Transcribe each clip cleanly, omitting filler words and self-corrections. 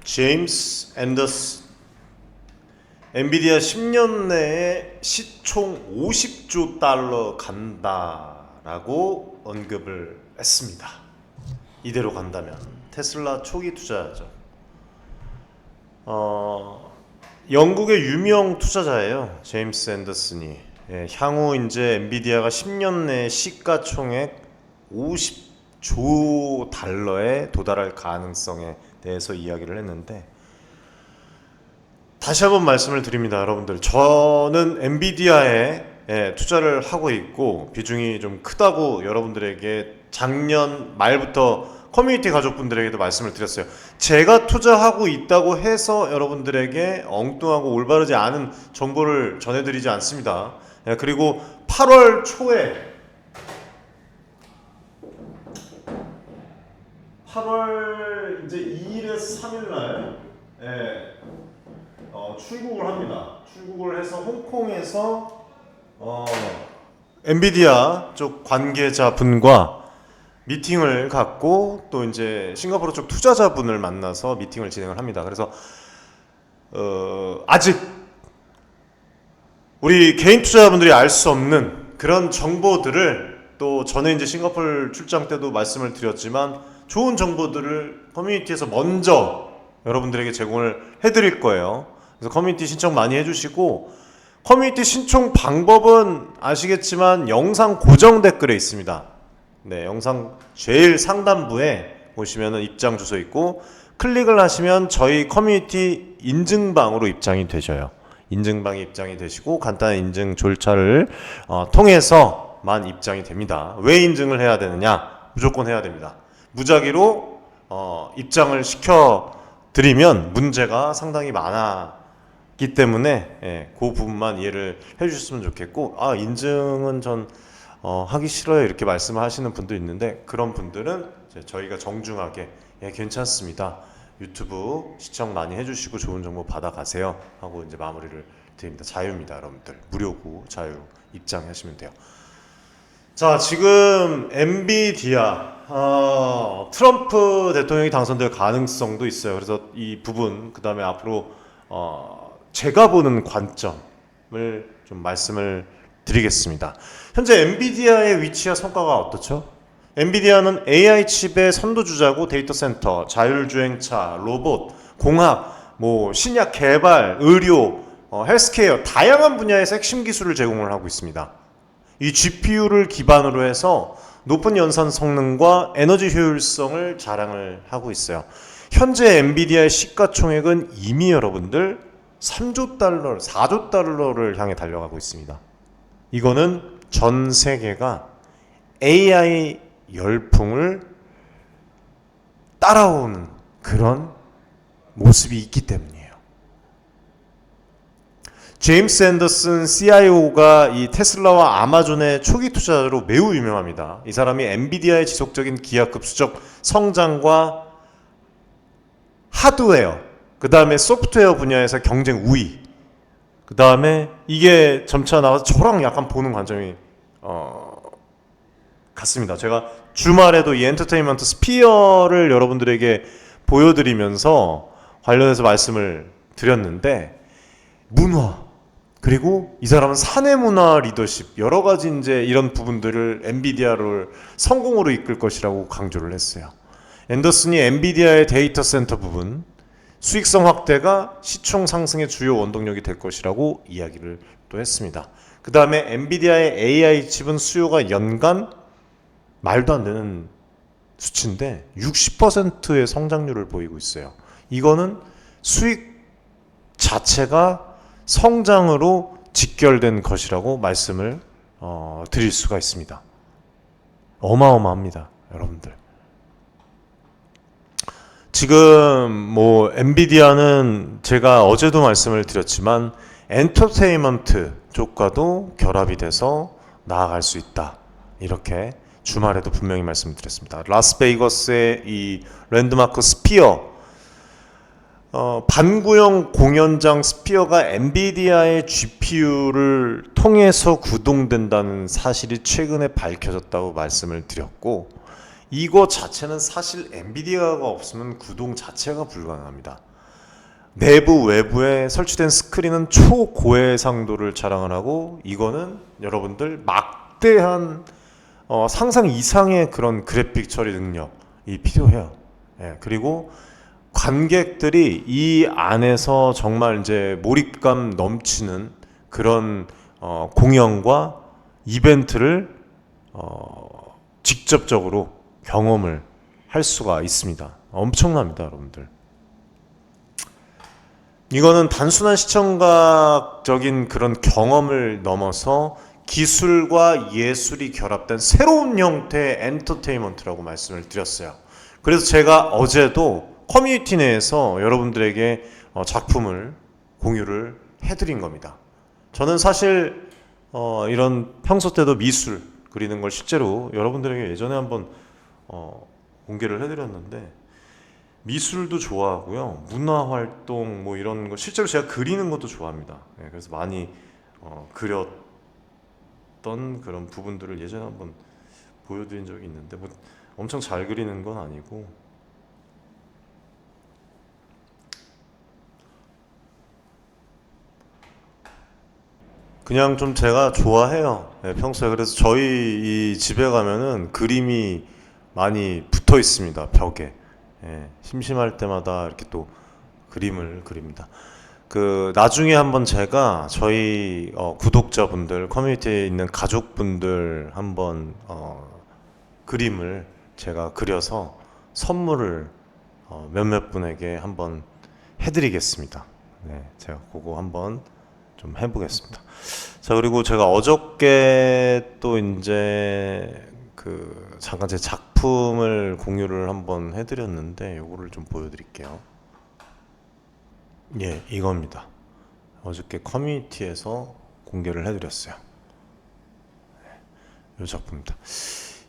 제임스 앤더슨, 엔비디아 10년 내에 시총 50조 달러 간다라고 언급을 했습니다. 이대로 간다면 테슬라 초기 투자자죠. 영국의 유명 투자자예요. 제임스 앤더슨이. 향후 이제 엔비디아가 10년 내에 시가총액 50조 달러에 도달할 가능성에 대해서 이야기를 했는데, 다시 한번 말씀을 드립니다. 여러분들, 저는 엔비디아에 투자를 하고 있고 비중이 좀 크다고 여러분들에게 작년 말부터 커뮤니티 가족분들에게도 말씀을 드렸어요. 제가 투자하고 있다고 해서 여러분들에게 엉뚱하고 올바르지 않은 정보를 전해드리지 않습니다. 그리고 8월 초에 8월 이제 2일에서 3일날 출국을 합니다. 출국을 해서 홍콩에서 엔비디아 쪽 관계자분과 미팅을 갖고 또 이제 싱가포르 쪽 투자자분을 만나서 미팅을 진행을 합니다. 그래서 아직 우리 개인 투자자분들이 알 수 없는 그런 정보들을, 또 전에 이제 싱가포르 출장 때도 말씀을 드렸지만 좋은 정보들을 커뮤니티에서 먼저 여러분들에게 제공을 해드릴 거예요. 그래서 커뮤니티 신청 많이 해주시고, 커뮤니티 신청 방법은 아시겠지만 영상 고정 댓글에 있습니다. 네, 영상 제일 상단부에 보시면은 입장 주소 있고, 클릭을 하시면 저희 커뮤니티 인증방으로 입장이 되셔요. 인증방에 입장이 되시고 간단한 인증 절차를 통해서만 입장이 됩니다. 왜 인증을 해야 되느냐? 무조건 해야 됩니다. 무작위로 입장을 시켜 드리면 문제가 상당히 많았기 때문에 그 부분만 이해를 해주셨으면 좋겠고, 인증은 전 하기 싫어요 이렇게 말씀을 하시는 분도 있는데, 그런 분들은 저희가 정중하게 괜찮습니다, 유튜브 시청 많이 해주시고 좋은 정보 받아가세요 하고 이제 마무리를 드립니다. 자유입니다, 여러분들. 무료고 자유 입장하시면 돼요. 자, 지금 엔비디아 트럼프 대통령이 당선될 가능성도 있어요. 그래서 이 부분, 그 다음에 앞으로 제가 보는 관점을 좀 말씀을 드리겠습니다. 현재 엔비디아의 위치와 성과가 어떻죠? 엔비디아는 AI 칩의 선도주자고, 데이터 센터, 자율주행차, 로봇, 공학, 신약 개발, 의료, 헬스케어, 다양한 분야에서 핵심 기술을 제공을 하고 있습니다. 이 GPU를 기반으로 해서 높은 연산 성능과 에너지 효율성을 자랑을 하고 있어요. 현재 엔비디아의 시가총액은 이미 여러분들 3조 달러, 4조 달러를 향해 달려가고 있습니다. 이거는 전 세계가 AI 열풍을 따라오는 그런 모습이 있기 때문이에요. 제임스 앤더슨 CIO가 이 테슬라와 아마존의 초기 투자자로 매우 유명합니다. 이 사람이 엔비디아의 지속적인 기하급수적 성장과 하드웨어, 그 다음에 소프트웨어 분야에서 경쟁 우위, 그 다음에 이게 점차 나와서 저랑 약간 보는 관점이 같습니다. 제가 주말에도 이 엔터테인먼트 스피어를 여러분들에게 보여드리면서 관련해서 말씀을 드렸는데, 문화, 그리고 이 사람은 사내 문화 리더십, 여러 가지 이제 이런 부분들을 엔비디아를 성공으로 이끌 것이라고 강조를 했어요. 앤더슨이 엔비디아의 데이터 센터 부분, 수익성 확대가 시총 상승의 주요 원동력이 될 것이라고 이야기를 또 했습니다. 그 다음에 엔비디아의 AI 칩은 수요가 연간 말도 안 되는 수치인데 60%의 성장률을 보이고 있어요. 이거는 수익 자체가 성장으로 직결된 것이라고 말씀을 드릴 수가 있습니다. 어마어마합니다, 여러분들. 지금 엔비디아는 제가 어제도 말씀을 드렸지만 엔터테인먼트 쪽과도 결합이 돼서 나아갈 수 있다, 이렇게 주말에도 분명히 말씀드렸습니다. 라스베이거스의 이 랜드마크 스피어, 반구형 공연장 스피어가 엔비디아의 GPU를 통해서 구동된다는 사실이 최근에 밝혀졌다고 말씀을 드렸고, 이거 자체는 사실 엔비디아가 없으면 구동 자체가 불가능합니다. 내부 외부에 설치된 스크린은 초고해상도를 자랑을 하고, 이거는 여러분들 막대한 상상 이상의 그런 그래픽 처리 능력이 필요해요. 예, 그리고 관객들이 이 안에서 정말 이제 몰입감 넘치는 그런 공연과 이벤트를 직접적으로 경험을 할 수가 있습니다. 엄청납니다, 여러분들. 이거는 단순한 시청각적인 그런 경험을 넘어서 기술과 예술이 결합된 새로운 형태의 엔터테인먼트라고 말씀을 드렸어요. 그래서 제가 어제도 커뮤니티 내에서 여러분들에게 작품을 공유를 해드린 겁니다. 저는 사실 이런 평소 때도 미술 그리는 걸 실제로 여러분들에게 예전에 한번 공개를 해드렸는데, 미술도 좋아하고요, 문화활동 뭐 이런 거 실제로 제가 그리는 것도 좋아합니다. 네, 그래서 많이 그렸던 그런 부분들을 예전에 한번 보여드린 적이 있는데, 뭐 엄청 잘 그리는 건 아니고 그냥 좀 제가 좋아해요. 네, 평소에. 그래서 저희 이 집에 가면은 그림이 많이 붙어 있습니다, 벽에. 예, 심심할 때마다 이렇게 또 그림을 그립니다. 나중에 한번 제가 저희 구독자분들, 커뮤니티에 있는 가족분들 한번 그림을 제가 그려서 선물을 몇몇 분에게 한번 해드리겠습니다. 네, 제가 그거 한번 좀 해보겠습니다. 자, 그리고 제가 어저께 또 이제 잠깐 제 작품을 공유를 한번 해드렸는데, 요거를 좀 보여드릴게요. 예, 이겁니다. 어저께 커뮤니티에서 공개를 해드렸어요. 이 작품입니다.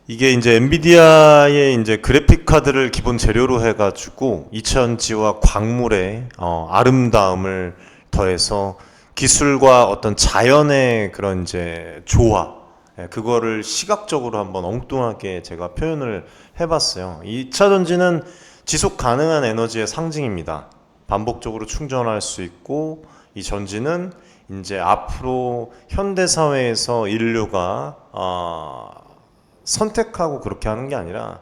이게 이제 엔비디아의 이제 그래픽 카드를 기본 재료로 해가지고 이천지와 광물의 아름다움을 더해서 기술과 어떤 자연의 그런 이제 조화, 그거를 시각적으로 한번 엉뚱하게 제가 표현을 해봤어요. 2차 전지는 지속 가능한 에너지의 상징입니다. 반복적으로 충전할 수 있고, 이 전지는 이제 앞으로 현대 사회에서 인류가 선택하고 그렇게 하는 게 아니라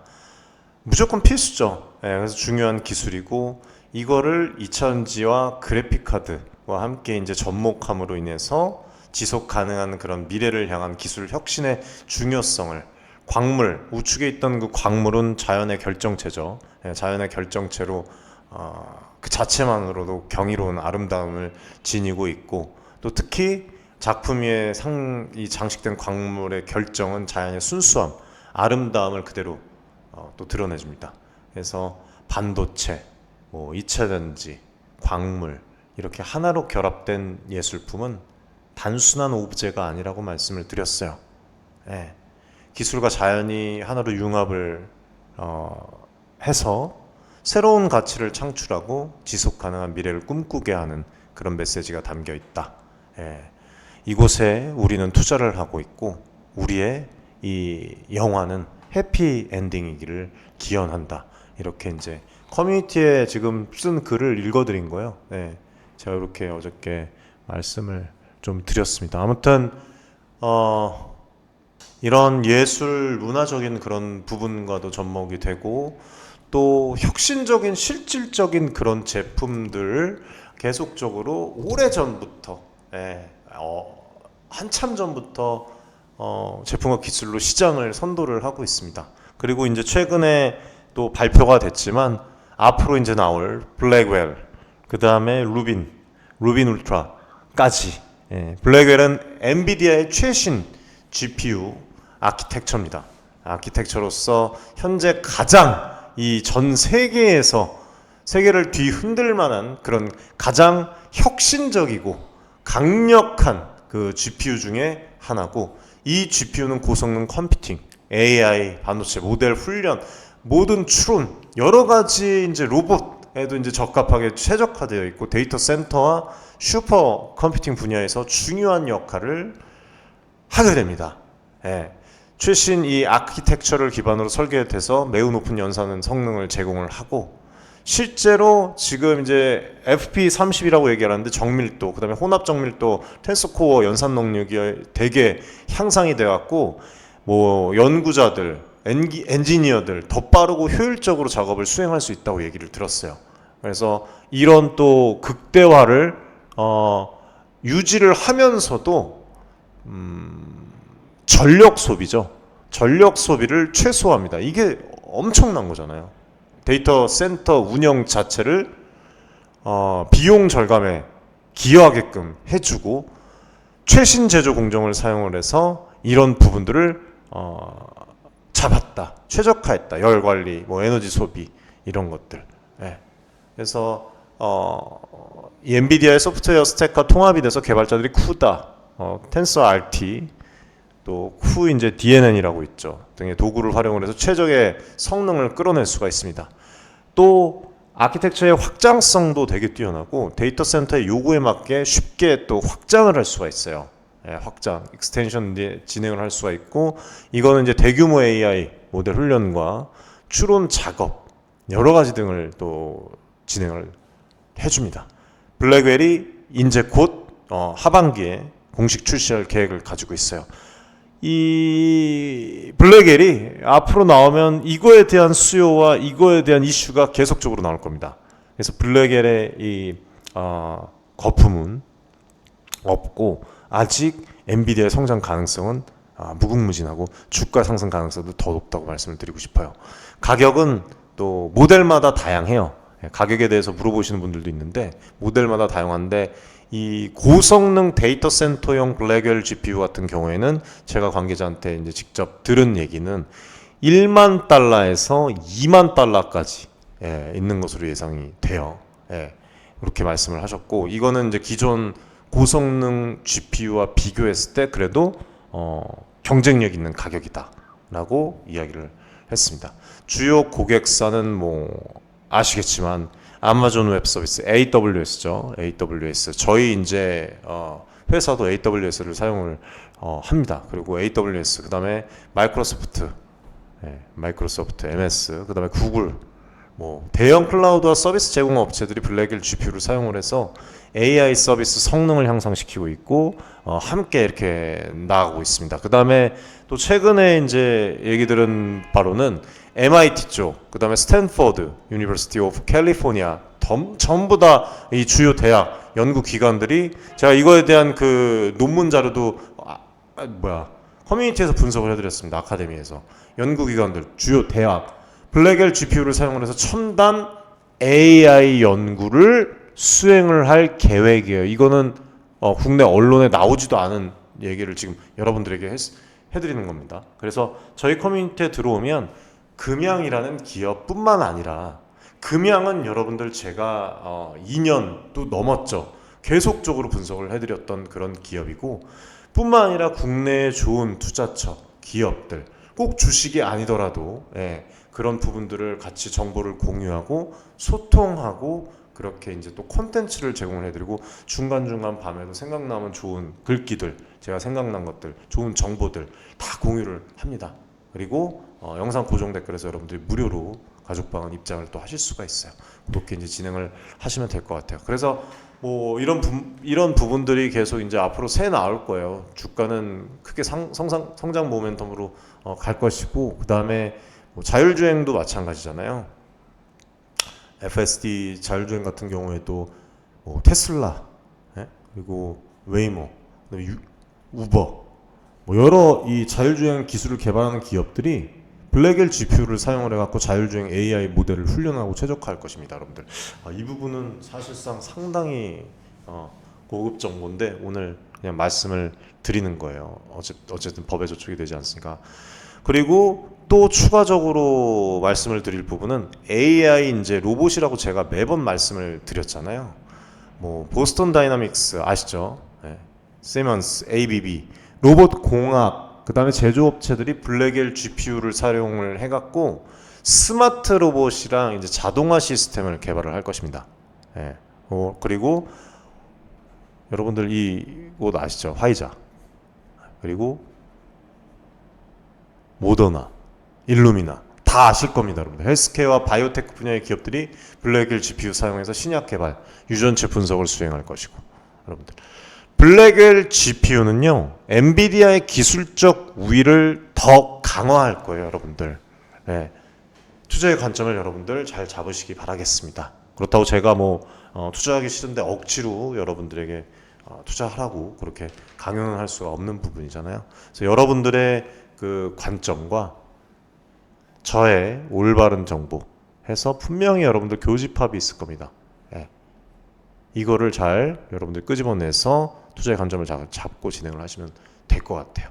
무조건 필수죠. 그래서 중요한 기술이고, 이거를 2차 전지와 그래픽 카드와 함께 이제 접목함으로 인해서 지속 가능한 그런 미래를 향한 기술 혁신의 중요성을, 광물, 우측에 있던 그 광물은 자연의 결정체죠. 자연의 결정체로 그 자체만으로도 경이로운 아름다움을 지니고 있고, 또 특히 작품 위에 이 장식된 광물의 결정은 자연의 순수함, 아름다움을 그대로 또 드러내줍니다. 그래서 반도체, 뭐 2차 전지, 광물, 이렇게 하나로 결합된 예술품은 단순한 오브제가 아니라고 말씀을 드렸어요. 예. 기술과 자연이 하나로 융합을 해서 새로운 가치를 창출하고 지속 가능한 미래를 꿈꾸게 하는 그런 메시지가 담겨 있다. 예. 이곳에 우리는 투자를 하고 있고, 우리의 이 영화는 해피 엔딩이기를 기원한다. 이렇게 이제 커뮤니티에 지금 쓴 글을 읽어드린 거예요. 예. 제가 이렇게 어저께 말씀을 좀 드렸습니다. 아무튼 이런 예술 문화적인 그런 부분과도 접목이 되고, 또 혁신적인 실질적인 그런 제품들을 계속적으로 오래전부터, 한참 전부터 제품과 기술로 시장을 선도를 하고 있습니다. 그리고 이제 최근에 또 발표가 됐지만 앞으로 이제 나올 블랙웰, 그 다음에 루빈 울트라까지, 블랙웰은 엔비디아의 최신 GPU 아키텍처입니다. 아키텍처로서 현재 가장 이 전 세계에서 세계를 뒤흔들 만한 그런 가장 혁신적이고 강력한 그 GPU 중에 하나고, 이 GPU는 고성능 컴퓨팅, AI, 반도체, 모델 훈련, 모든 추론, 여러 가지 이제 로봇에도 이제 적합하게 최적화되어 있고, 데이터 센터와 슈퍼 컴퓨팅 분야에서 중요한 역할을 하게 됩니다. 최신 이 아키텍처를 기반으로 설계돼서 매우 높은 연산 성능을 제공을 하고, 실제로 지금 이제 FP30이라고 얘기하는데 정밀도, 그다음에 혼합 정밀도, 텐서코어 연산 능력이 되게 향상이 돼 갖고 뭐 연구자들, 엔지니어들 더 빠르고 효율적으로 작업을 수행할 수 있다고 얘기를 들었어요. 그래서 이런 또 극대화를 유지를 하면서도 전력 소비죠. 전력 소비를 최소화합니다. 이게 엄청난 거잖아요. 데이터 센터 운영 자체를 비용 절감에 기여하게끔 해주고 최신 제조 공정을 사용을 해서 이런 부분들을 잡았다, 최적화했다. 열 관리, 뭐 에너지 소비 이런 것들. 예. 그래서 이 엔비디아의 소프트웨어 스택과 통합이 돼서 개발자들이 쿠다, 텐서 RT, 또 쿠 이제 DNN이라고 있죠. 등의 도구를 활용을 해서 최적의 성능을 끌어낼 수가 있습니다. 또 아키텍처의 확장성도 되게 뛰어나고 데이터 센터의 요구에 맞게 쉽게 또 확장을 할 수가 있어요. 예, 확장, 익스텐션 진행을 할 수가 있고 이거는 이제 대규모 AI 모델 훈련과 추론 작업 여러 가지 등을 또 진행을 해줍니다. 블랙웰이 이제 곧 하반기에 공식 출시할 계획을 가지고 있어요. 이 블랙웰이 앞으로 나오면 이거에 대한 수요와 이거에 대한 이슈가 계속적으로 나올 겁니다. 그래서 블랙웰의 이 거품은 없고 아직 엔비디아의 성장 가능성은 무궁무진하고 주가 상승 가능성도 더 높다고 말씀을 드리고 싶어요. 가격은 또 모델마다 다양해요. 가격에 대해서 물어보시는 분들도 있는데 모델마다 다양한데 이 고성능 데이터 센터용 블랙웰 GPU 같은 경우에는 제가 관계자한테 이제 직접 들은 얘기는 1만 달러에서 2만 달러까지 있는 것으로 예상이 돼요. 그렇게 말씀을 하셨고 이거는 이제 기존 고성능 GPU와 비교했을 때 그래도 경쟁력 있는 가격이다라고 이야기를 했습니다. 주요 고객사는 뭐 아시겠지만 아마존 웹 서비스 AWS죠. AWS 저희 이제 회사도 AWS를 사용을 합니다. 그리고 AWS 그다음에 마이크로소프트, MS 그다음에 구글 뭐 대형 클라우드와 서비스 제공 업체들이 블랙웰 GPU를 사용을 해서 AI 서비스 성능을 향상시키고 있고 함께 이렇게 나아가고 있습니다. 그 다음에 또 최근에 이제 얘기 들은 바로는 MIT 쪽, 그 다음에 스탠포드, 유니버시티 오브 캘리포니아 전부 다 이 주요 대학 연구 기관들이 제가 이거에 대한 그 논문 자료도 커뮤니티에서 분석을 해드렸습니다. 아카데미에서 연구 기관들 주요 대학 블랙웰 GPU를 사용을 해서 첨단 AI 연구를 수행을 할 계획이에요. 이거는 국내 언론에 나오지도 않은 얘기를 지금 여러분들에게 해드리는 겁니다. 그래서 저희 커뮤니티에 들어오면 금양이라는 기업뿐만 아니라 금양은 여러분들 제가 2년도 넘었죠. 계속적으로 분석을 해드렸던 그런 기업이고 뿐만 아니라 국내에 좋은 투자처, 기업들 꼭 주식이 아니더라도 그런 부분들을 같이 정보를 공유하고 소통하고 그렇게 이제 또 콘텐츠를 제공을 해드리고 중간중간 밤에도 생각나면 좋은 글귀들, 제가 생각난 것들, 좋은 정보들 다 공유를 합니다. 그리고 영상 고정 댓글에서 여러분들이 무료로 가족방은 입장을 또 하실 수가 있어요. 그렇게 이제 진행을 하시면 될 것 같아요. 그래서 뭐 이런 부분들이 계속 이제 앞으로 새 나올 거예요. 주가는 크게 성장 모멘텀으로 갈 것이고 그 다음에 뭐 자율주행도 마찬가지잖아요. FSD 자율주행 같은 경우에도 뭐 테슬라, 그리고 웨이모, 우버, 뭐 여러 이 자율주행 기술을 개발하는 기업들이 블랙웰 GPU를 사용을 해갖고 자율주행 AI 모델을 훈련하고 최적화할 것입니다, 여러분들. 이 부분은 사실상 상당히 고급 정보인데 오늘 그냥 말씀을 드리는 거예요. 어쨌든 법에 저촉이 되지 않습니까? 그리고 또 추가적으로 말씀을 드릴 부분은 AI 이제 로봇이라고 제가 매번 말씀을 드렸잖아요. 뭐 보스턴 다이나믹스 아시죠? 시먼스, ABB, 로봇 공학, 그 다음에 제조업체들이 블랙웰 GPU를 사용을 해갖고 스마트 로봇이랑 이제 자동화 시스템을 개발을 할 것입니다. 그리고 여러분들 이곳 아시죠? 화이자, 그리고 모더나, 일루미나 다 아실 겁니다, 여러분들. 헬스케어와 바이오테크 분야의 기업들이 블랙웰 GPU 사용해서 신약 개발, 유전체 분석을 수행할 것이고, 여러분들. 블랙웰 GPU는요, 엔비디아의 기술적 우위를 더 강화할 거예요, 여러분들. 네. 투자의 관점을 여러분들 잘 잡으시기 바라겠습니다. 그렇다고 제가 투자하기 싫은데 억지로 여러분들에게 투자하라고 그렇게 강요는 할 수가 없는 부분이잖아요. 그래서 여러분들의 그 관점과 저의 올바른 정보 해서 분명히 여러분들 교집합이 있을 겁니다. 예. 이거를 잘 여러분들 끄집어내서 투자의 관점을 잡고 진행을 하시면 될 것 같아요.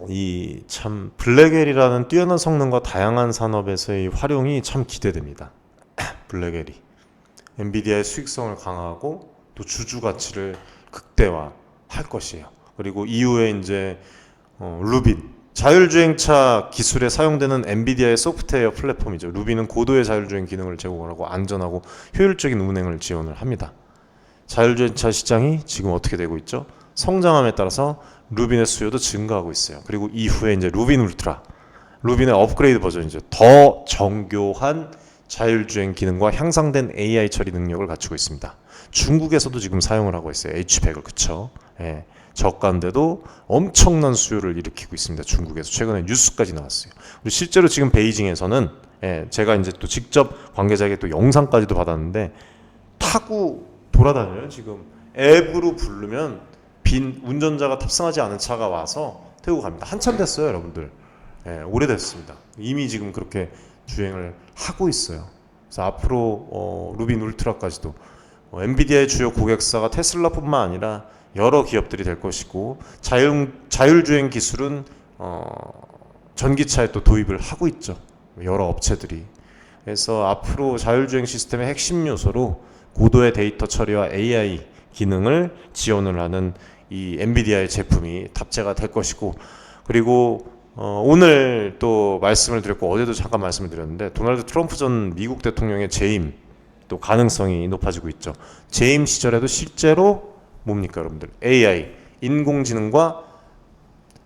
이 참 블랙웰이라는 뛰어난 성능과 다양한 산업에서의 활용이 참 기대됩니다. 블랙웰이 엔비디아의 수익성을 강화하고 또 주주 가치를 극대화할 것이에요. 그리고 이후에 이제 루빈 자율주행차 기술에 사용되는 엔비디아의 소프트웨어 플랫폼이죠. 루빈은 고도의 자율주행 기능을 제공하고 안전하고 효율적인 운행을 지원을 합니다. 자율주행차 시장이 지금 어떻게 되고 있죠? 성장함에 따라서 루빈의 수요도 증가하고 있어요. 그리고 이후에 이제 루빈 울트라, 루빈의 업그레이드 버전이죠. 더 정교한 자율주행 기능과 향상된 AI 처리 능력을 갖추고 있습니다. 중국에서도 지금 사용을 하고 있어요. H100을, 그쵸? 예. 저가인데도 엄청난 수요를 일으키고 있습니다. 중국에서 최근에 뉴스까지 나왔어요. 그리고 실제로 지금 베이징에서는 제가 이제 또 직접 관계자에게 또 영상까지도 받았는데 타고 돌아다녀요. 지금 앱으로 부르면 빈 운전자가 탑승하지 않은 차가 와서 태우고 갑니다. 한참 됐어요, 여러분들. 오래됐습니다. 이미 지금 그렇게 주행을 하고 있어요. 그래서 앞으로 루빈 울트라까지도 엔비디아의 주요 고객사가 테슬라뿐만 아니라 여러 기업들이 될 것이고 자율주행 기술은 전기차에 또 도입을 하고 있죠. 여러 업체들이. 그래서 앞으로 자율주행 시스템의 핵심 요소로 고도의 데이터 처리와 AI 기능을 지원을 하는 이 엔비디아의 제품이 탑재가 될 것이고, 그리고 오늘 또 말씀을 드렸고 어제도 잠깐 말씀을 드렸는데 도널드 트럼프 전 미국 대통령의 재임 또 가능성이 높아지고 있죠. 재임 시절에도 실제로 뭡니까 여러분들? AI, 인공지능과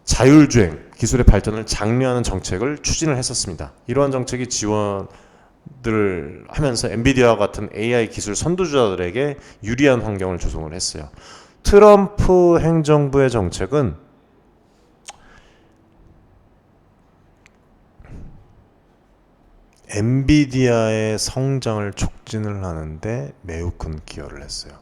자율주행 기술의 발전을 장려하는 정책을 추진을 했었습니다. 이러한 정책이 지원들을 하면서 엔비디아와 같은 AI 기술 선두주자들에게 유리한 환경을 조성을 했어요. 트럼프 행정부의 정책은 엔비디아의 성장을 촉진을 하는데 매우 큰 기여를 했어요.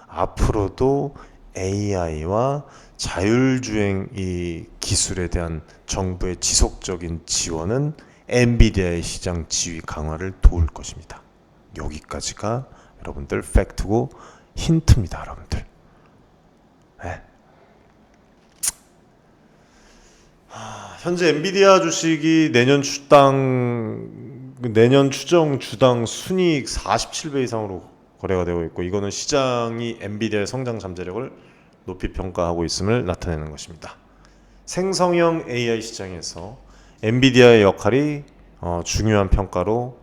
앞으로도 AI와 자율주행 이 기술에 대한 정부의 지속적인 지원은 엔비디아의 시장 지위 강화를 도울 것입니다. 여기까지가 여러분들 팩트고 힌트입니다, 여러분들. 네. 현재 엔비디아 주식이 내년 추정 주당 순이익 47배 이상으로 거래가 되고 있고, 이거는 시장이 엔비디아의 성장 잠재력을 높이 평가하고 있음을 나타내는 것입니다. 생성형 AI 시장에서 엔비디아의 역할이 중요한 평가로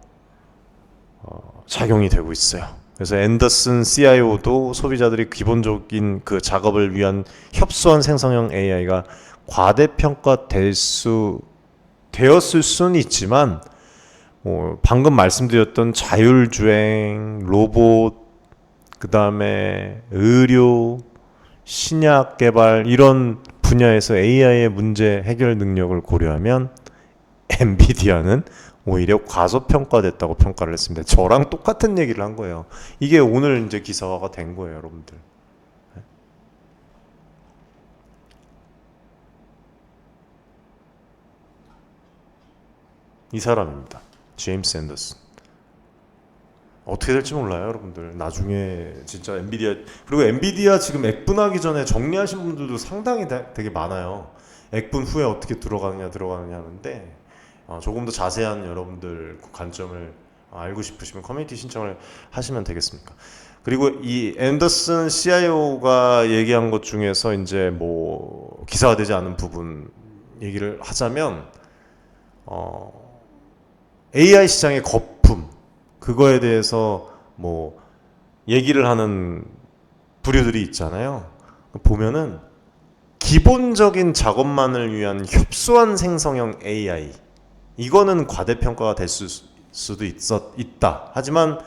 작용이 되고 있어요. 그래서 앤더슨 CIO도 소비자들이 기본적인 그 작업을 위한 협소한 생성형 AI가 과대평가될 되었을 수는 있지만 방금 말씀드렸던 자율주행, 로봇, 그 다음에 의료, 신약 개발 이런 분야에서 AI의 문제 해결 능력을 고려하면 엔비디아는 오히려 과소평가됐다고 평가를 했습니다. 저랑 똑같은 얘기를 한 거예요. 이게 오늘 이제 기사화가 된 거예요, 여러분들. 이 사람입니다. 제임스 앤더슨. 어떻게 될지 몰라요, 여러분들. 나중에 진짜 엔비디아, 그리고 엔비디아 지금 액분하기 전에 정리하신 분들도 상당히 되게 많아요. 액분 후에 어떻게 들어가느냐 하는데 조금 더 자세한 여러분들 관점을 알고 싶으시면 커뮤니티 신청을 하시면 되겠습니까? 그리고 이 앤더슨 CIO가 얘기한 것 중에서 이제 기사화되지 않은 부분 얘기를 하자면 AI 시장의 거품, 그거에 대해서 얘기를 하는 부류들이 있잖아요. 보면은 기본적인 작업만을 위한 협소한 생성형 AI, 이거는 과대평가가 될 수도 있다. 하지만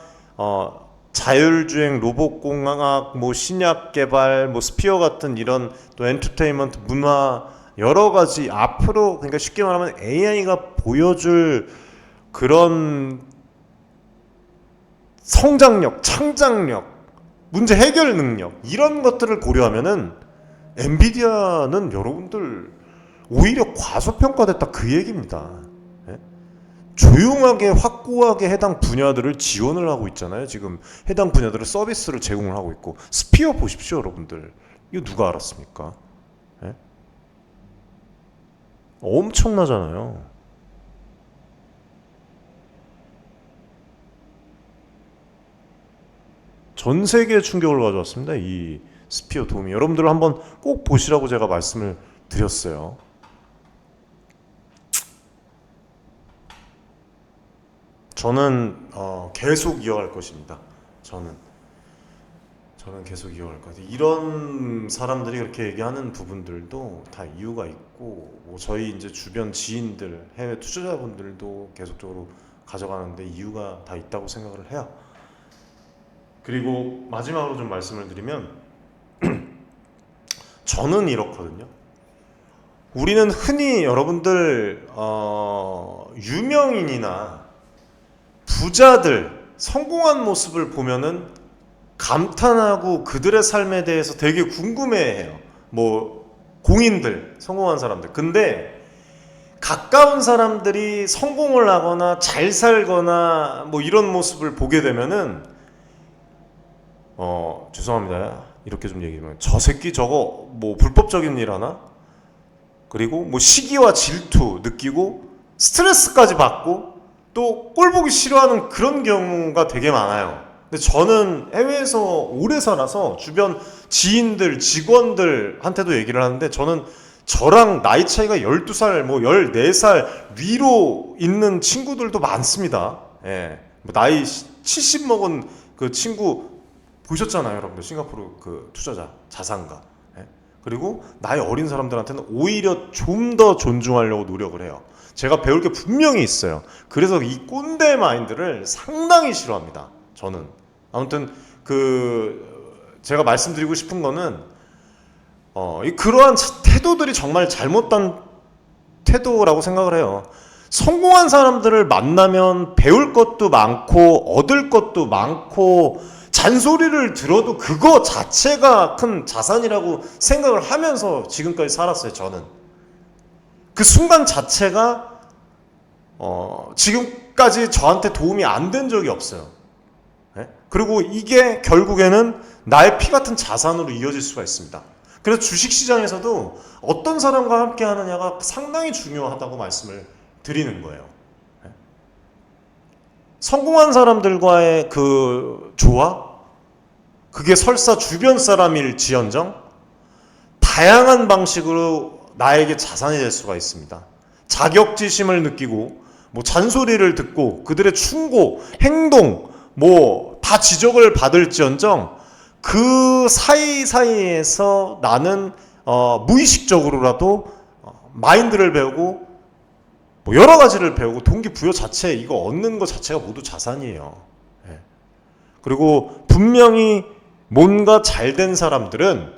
자율주행, 로봇공학, 뭐 신약 개발, 뭐 스피어 같은 이런 또 엔터테인먼트, 문화 여러 가지 앞으로, 그러니까 쉽게 말하면 AI가 보여줄 그런 성장력, 창작력, 문제 해결 능력, 이런 것들을 고려하면은 엔비디아는 여러분들 오히려 과소평가됐다, 그 얘기입니다. 예? 조용하게 확고하게 해당 분야들을 지원을 하고 있잖아요. 지금 해당 분야들을 서비스를 제공을 하고 있고, 스피어 보십시오, 여러분들. 이거 누가 알았습니까? 예? 엄청나잖아요. 전 세계에 충격을 가져왔습니다. 이 스피어 도움이. 여러분들 한번 꼭 보시라고 제가 말씀을 드렸어요. 저는 계속 이어갈 것입니다. 저는 계속 이어갈 것 같아요. 이런 사람들이 그렇게 얘기하는 부분들도 다 이유가 있고, 뭐 저희 이제 주변 지인들, 해외 투자자분들도 계속적으로 가져가는데 이유가 다 있다고 생각을 해요. 그리고 마지막으로 좀 말씀을 드리면, 저는 이렇거든요. 우리는 흔히 여러분들 유명인이나 부자들 성공한 모습을 보면은 감탄하고 그들의 삶에 대해서 되게 궁금해해요. 뭐 공인들, 성공한 사람들. 근데 가까운 사람들이 성공을 하거나 잘 살거나 뭐 이런 모습을 보게 되면은 죄송합니다, 이렇게 좀 얘기하면, 저 새끼 저거 뭐 불법적인 일 하나? 그리고 뭐 시기와 질투 느끼고 스트레스까지 받고 또 꼴 보기 싫어하는 그런 경우가 되게 많아요. 근데 저는 해외에서 오래 살아서 주변 지인들, 직원들한테도 얘기를 하는데, 저는 저랑 나이 차이가 12살, 뭐 14살 위로 있는 친구들도 많습니다. 예. 뭐 나이 70 먹은 그 친구 보셨잖아요, 여러분들. 싱가포르 그 투자자, 자산가. 예? 그리고 나이 어린 사람들한테는 오히려 좀 더 존중하려고 노력을 해요. 제가 배울 게 분명히 있어요. 그래서 이 꼰대 마인드를 상당히 싫어합니다, 저는. 아무튼 제가 말씀드리고 싶은 거는 그러한 태도들이 정말 잘못된 태도라고 생각을 해요. 성공한 사람들을 만나면 배울 것도 많고 얻을 것도 많고, 잔소리를 들어도 그거 자체가 큰 자산이라고 생각을 하면서 지금까지 살았어요, 저는. 그 순간 자체가 지금까지 저한테 도움이 안 된 적이 없어요. 네? 그리고 이게 결국에는 나의 피 같은 자산으로 이어질 수가 있습니다. 그래서 주식시장에서도 어떤 사람과 함께 하느냐가 상당히 중요하다고 말씀을 드리는 거예요. 네? 성공한 사람들과의 그 조화, 그게 설사 주변 사람일지언정 다양한 방식으로 나에게 자산이 될 수가 있습니다. 자격지심을 느끼고 뭐 잔소리를 듣고 그들의 충고, 행동 뭐 다 지적을 받을지언정 그 사이사이에서 나는 무의식적으로라도 마인드를 배우고 뭐 여러 가지를 배우고, 동기부여 자체, 이거 얻는 것 자체가 모두 자산이에요. 예. 그리고 분명히 뭔가 잘된 사람들은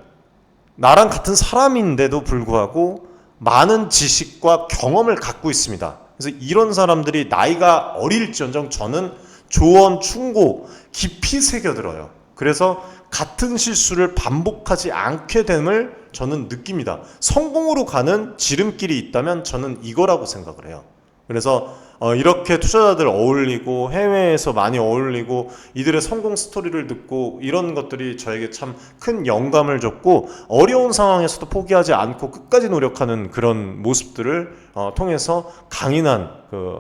나랑 같은 사람인데도 불구하고 많은 지식과 경험을 갖고 있습니다. 그래서 이런 사람들이 나이가 어릴지언정 저는 조언, 충고 깊이 새겨들어요. 그래서 같은 실수를 반복하지 않게 됨을 저는 느낍니다. 성공으로 가는 지름길이 있다면 저는 이거라고 생각을 해요. 그래서 이렇게 투자자들 어울리고 해외에서 많이 어울리고 이들의 성공 스토리를 듣고 이런 것들이 저에게 참 큰 영감을 줬고, 어려운 상황에서도 포기하지 않고 끝까지 노력하는 그런 모습들을 통해서 강인한 그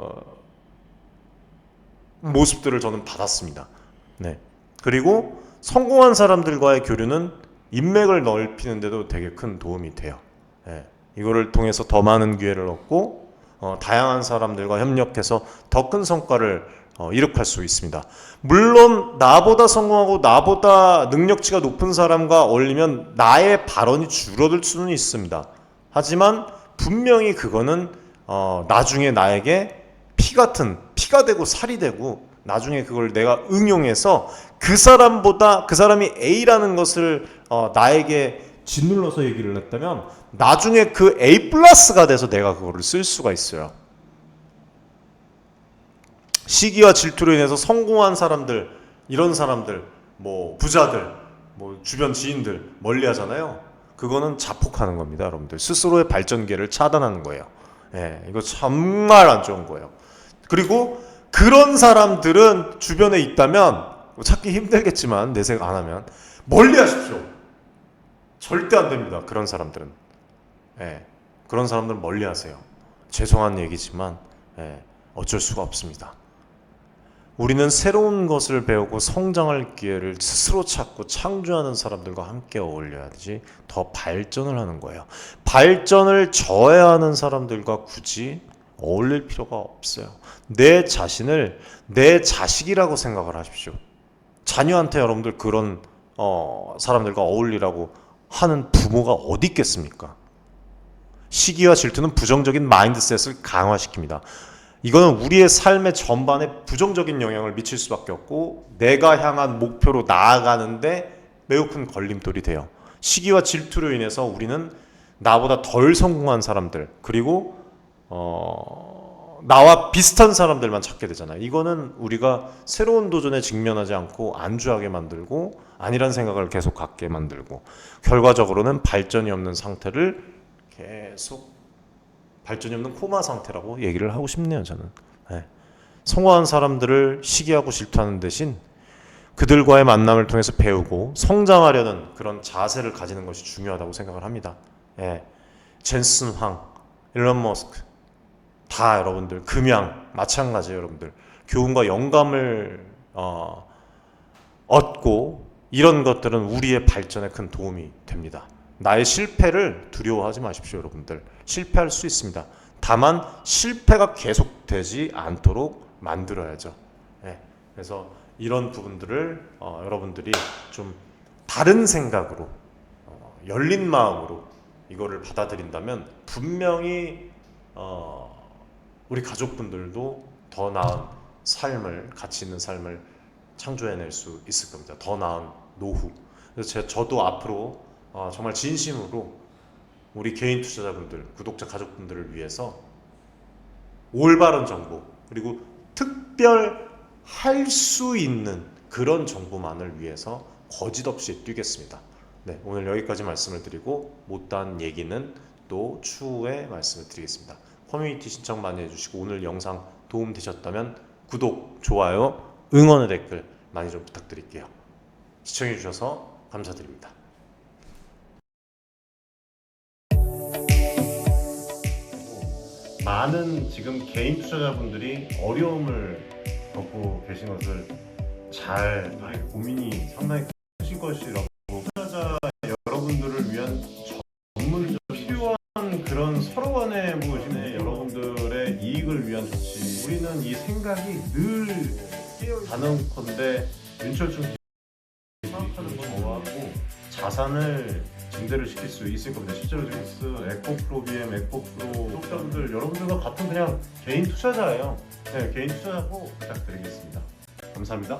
모습들을 저는 받았습니다. 네. 그리고 성공한 사람들과의 교류는 인맥을 넓히는 데도 되게 큰 도움이 돼요. 네. 이거를 통해서 더 많은 기회를 얻고 다양한 사람들과 협력해서 더 큰 성과를 이룩할 수 있습니다. 물론 나보다 성공하고 나보다 능력치가 높은 사람과 어울리면 나의 발언이 줄어들 수는 있습니다. 하지만 분명히 그거는 나중에 나에게 피가 되고 살이 되고 나중에 그걸 내가 응용해서 그 사람이 A라는 것을 나에게 짓눌러서 얘기를 했다면 나중에 그 A 플러스가 돼서 내가 그거를 쓸 수가 있어요. 시기와 질투로 인해서 성공한 사람들, 이런 사람들, 뭐 부자들, 뭐 주변 지인들 멀리 하잖아요. 그거는 자폭하는 겁니다, 여러분들. 스스로의 발전기를 차단하는 거예요. 이거 정말 안 좋은 거예요. 그리고 그런 사람들은 주변에 있다면 찾기 힘들겠지만 내색 안 하면 멀리 하십시오. 절대 안 됩니다. 그런 사람들은. 그런 사람들은 멀리 하세요. 죄송한 얘기지만 어쩔 수가 없습니다. 우리는 새로운 것을 배우고 성장할 기회를 스스로 찾고 창조하는 사람들과 함께 어울려야지 더 발전을 하는 거예요. 발전을 저해하는 사람들과 굳이 어울릴 필요가 없어요. 내 자신을 내 자식이라고 생각을 하십시오. 자녀한테 여러분들 그런 사람들과 어울리라고 하는 부모가 어디 있겠습니까? 시기와 질투는 부정적인 마인드셋을 강화시킵니다. 이거는 우리의 삶의 전반에 부정적인 영향을 미칠 수밖에 없고 내가 향한 목표로 나아가는데 매우 큰 걸림돌이 돼요. 시기와 질투로 인해서 우리는 나보다 덜 성공한 사람들 그리고 나와 비슷한 사람들만 찾게 되잖아요. 이거는 우리가 새로운 도전에 직면하지 않고 안주하게 만들고 아니란 생각을 계속 갖게 만들고 결과적으로는 발전이 없는 상태를 계속 발전이 없는 코마 상태라고 얘기를 하고 싶네요, 저는. 성공한 사람들을 시기하고 질투하는 대신 그들과의 만남을 통해서 배우고 성장하려는 그런 자세를 가지는 것이 중요하다고 생각을 합니다. 젠슨 황, 일론 머스크 다 여러분들 금양 마찬가지예요, 여러분들. 교훈과 영감을 얻고 이런 것들은 우리의 발전에 큰 도움이 됩니다. 나의 실패를 두려워하지 마십시오, 여러분들. 실패할 수 있습니다. 다만 실패가 계속되지 않도록 만들어야죠. 그래서 이런 부분들을 여러분들이 좀 다른 생각으로 열린 마음으로 이거를 받아들인다면 분명히 우리 가족분들도 더 나은 삶을, 가치 있는 삶을 창조해낼 수 있을 겁니다. 더 나은 노후. 그래서 저도 앞으로 정말 진심으로 우리 개인 투자자분들, 구독자 가족분들을 위해서 올바른 정보 그리고 특별할 수 있는 그런 정보만을 위해서 거짓 없이 뛰겠습니다. 오늘 여기까지 말씀을 드리고 못다한 얘기는 또 추후에 말씀을 드리겠습니다. 커뮤니티 신청 많이 해주시고 오늘 영상 도움 되셨다면 구독, 좋아요, 응원의 댓글 많이 좀 부탁드릴게요. 시청해 주셔서 감사드립니다. 많은 지금 개인 투자자분들이 어려움을 겪고 계신 것을 잘 고민이 상당히 크신 것이라고 투자자 여러분들을 위한 전문적 필요한 그런 서로 간의 무엇이네 여러분들의 이익을 위한 조치 우리는 이 생각이 늘 단언컨대 윤철중 파악하는 저하고 자산을 증대를 시킬 수 있을 겁니다. 실제로 지금 에코프로 BM, 에코프로 구독자분들 여러분들과 같은 그냥 개인 투자자예요. 개인 투자자고 부탁드리겠습니다. 감사합니다.